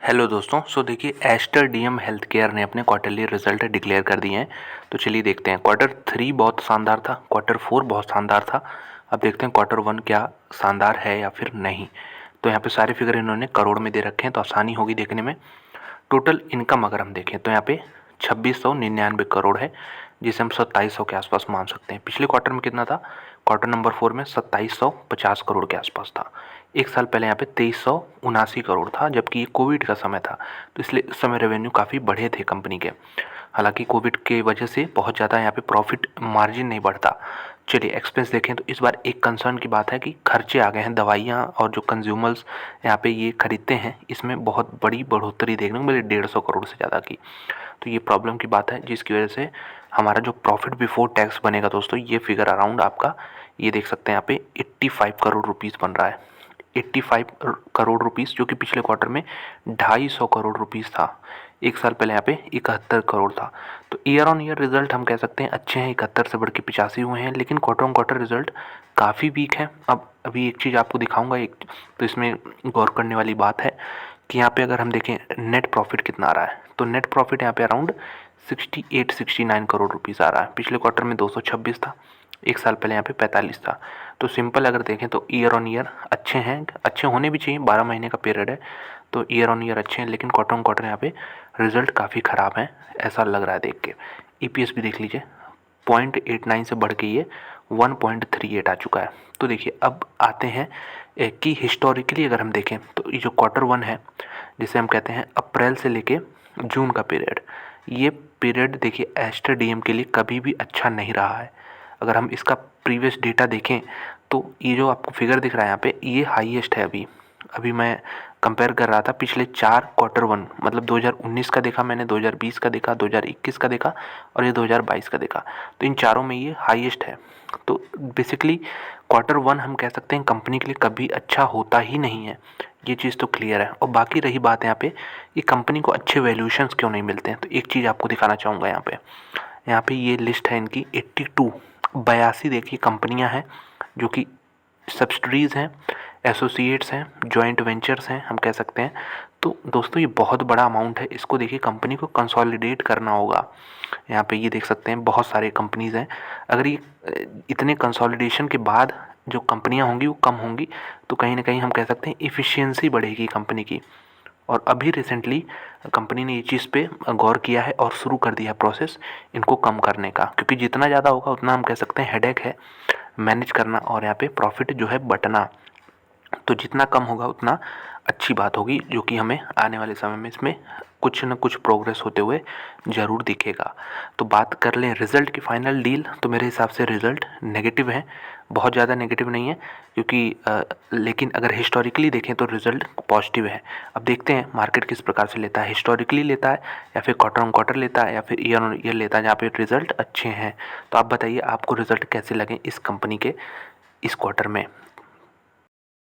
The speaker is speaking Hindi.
हेलो दोस्तों। देखिए, एस्टर डीएम हेल्थ केयर ने अपने क्वार्टरली रिजल्ट डिक्लेयर कर दिए हैं। तो चलिए देखते हैं। क्वार्टर 3 बहुत शानदार था, क्वार्टर 4 बहुत शानदार था। अब देखते हैं क्वार्टर 1 क्या शानदार है या फिर नहीं। तो यहाँ पे सारे फिगर इन्होंने करोड़ में दे रखे हैं, तो आसानी होगी देखने में। टोटल इनकम अगर हम देखें तो यहाँ पे 2699 करोड़ है, जिसे हम 2700 के आसपास मान सकते हैं। पिछले क्वार्टर में कितना था? क्वार्टर नंबर 4 में 2750 करोड़ के आसपास था। एक साल पहले यहाँ पे 2379 करोड़ था, जबकि ये कोविड का समय था, तो इसलिए उस समय रेवेन्यू काफ़ी बढ़े थे कंपनी के। हालांकि कोविड के वजह से बहुत ज़्यादा यहाँ पे प्रॉफिट मार्जिन नहीं बढ़ता। चलिए एक्सपेंस देखें तो इस बार एक कंसर्न की बात है कि खर्चे आ गए हैं। दवाइयाँ और जो कंज्यूमर्स यहाँ पे ये खरीदते हैं, इसमें बहुत बड़ी बढ़ोतरी देखने को मिली, 150 करोड़ से ज़्यादा की। तो ये प्रॉब्लम की बात है, जिसकी वजह से हमारा जो प्रॉफिट बिफोर टैक्स बनेगा दोस्तों, ये फिगर अराउंड आपका ये देख सकते हैं यहाँ पे 85 करोड़ रुपीज़ बन रहा है। 85 करोड़ रुपीज़, जो कि पिछले क्वार्टर में 250 करोड़ रुपीज़ था। एक साल पहले यहाँ पे 71 करोड़ था। तो ईयर ऑन ईयर रिजल्ट हम कह सकते हैं अच्छे हैं, 71 से बढ़ के 85 हुए हैं, लेकिन क्वार्टर ऑन क्वार्टर रिजल्ट काफ़ी वीक है। अब अभी एक चीज़ आपको दिखाऊंगा, एक तो इसमें गौर करने वाली बात है कि यहाँ पे अगर हम देखें नेट प्रॉफिट कितना आ रहा है, तो नेट प्रॉफिट यहाँ पे अराउंड 69 करोड़ रुपीज़ आ रहा है। पिछले क्वार्टर में 226 था, एक साल पहले यहाँ पे 45 था। तो सिंपल अगर देखें तो ईयर ऑन ईयर अच्छे हैं, अच्छे होने भी चाहिए, 12 महीने का पीरियड है, तो ईयर ऑन ईयर अच्छे हैं, लेकिन क्वार्टर ऑन क्वार्टर यहाँ पे रिजल्ट काफ़ी ख़राब है, ऐसा लग रहा है देख के। ईपीएस भी देख लीजिए, 0.89 से बढ़ के ये 1.38 आ चुका है। तो देखिए अब आते हैं कि हिस्टोरिकली अगर हम देखें तो ये जो क्वार्टर 1 है, जिसे हम कहते हैं अप्रैल से लेके जून का पीरियड, ये पीरियड देखिए एस्टर डीएम के लिए कभी भी अच्छा नहीं रहा है। अगर हम इसका प्रीवियस डेटा देखें तो ये जो आपको फिगर दिख रहा है यहाँ पे, ये हाईएस्ट है। अभी अभी मैं कंपेयर कर रहा था पिछले 4 क्वार्टर 1, मतलब 2019 का देखा मैंने, 2020 का देखा, 2021 का देखा और ये 2022 का देखा, तो इन चारों में ये हाईएस्ट है। तो बेसिकली क्वार्टर 1 हम कह सकते हैं कंपनी के लिए कभी अच्छा होता ही नहीं है, ये चीज़ तो क्लियर है। और बाकी रही बात यहाँ पे ये कंपनी को अच्छे वैल्यूएशंस क्यों नहीं मिलते हैं, तो एक चीज़ आपको दिखाना चाहूँगा यहाँ पे ये लिस्ट है इनकी 82 देखिए कंपनियां हैं, जो कि सब्सिडरीज़ हैं, एसोसिएट्स हैं, जॉइंट वेंचर्स हैं हम कह सकते हैं। तो दोस्तों ये बहुत बड़ा अमाउंट है, इसको देखिए कंपनी को कंसोलिडेट करना होगा। यहाँ पे ये देख सकते हैं बहुत सारे कंपनीज़ हैं। अगर ये इतने कंसोलिडेशन के बाद जो कंपनियाँ होंगी वो कम होंगी, तो कहीं ना कहीं हम कह सकते हैं इफ़िशियंसी बढ़ेगी कंपनी की। और अभी रिसेंटली कंपनी ने ये चीज़ पे गौर किया है और शुरू कर दिया प्रोसेस इनको कम करने का, क्योंकि जितना ज़्यादा होगा उतना हम कह सकते हैं हेडेक है मैनेज करना और यहाँ पे प्रॉफिट जो है बटना। तो जितना कम होगा उतना अच्छी बात होगी, जो कि हमें आने वाले समय में इसमें कुछ न कुछ प्रोग्रेस होते हुए ज़रूर दिखेगा। तो बात कर लें रिज़ल्ट की फाइनल डील, तो मेरे हिसाब से रिज़ल्ट नेगेटिव है, बहुत ज़्यादा नेगेटिव नहीं है, क्योंकि लेकिन अगर हिस्टोरिकली देखें तो रिज़ल्ट पॉजिटिव है। अब देखते हैं मार्केट किस प्रकार से लेता है, हिस्टोरिकली लेता है या फिर क्वार्टर ऑन क्वार्टर लेता है या फिर ईयर ऑन ईयर लेता है, जहाँ पे रिज़ल्ट अच्छे हैं। तो आप बताइए आपको रिज़ल्ट कैसे लगे इस कंपनी के इस क्वार्टर में।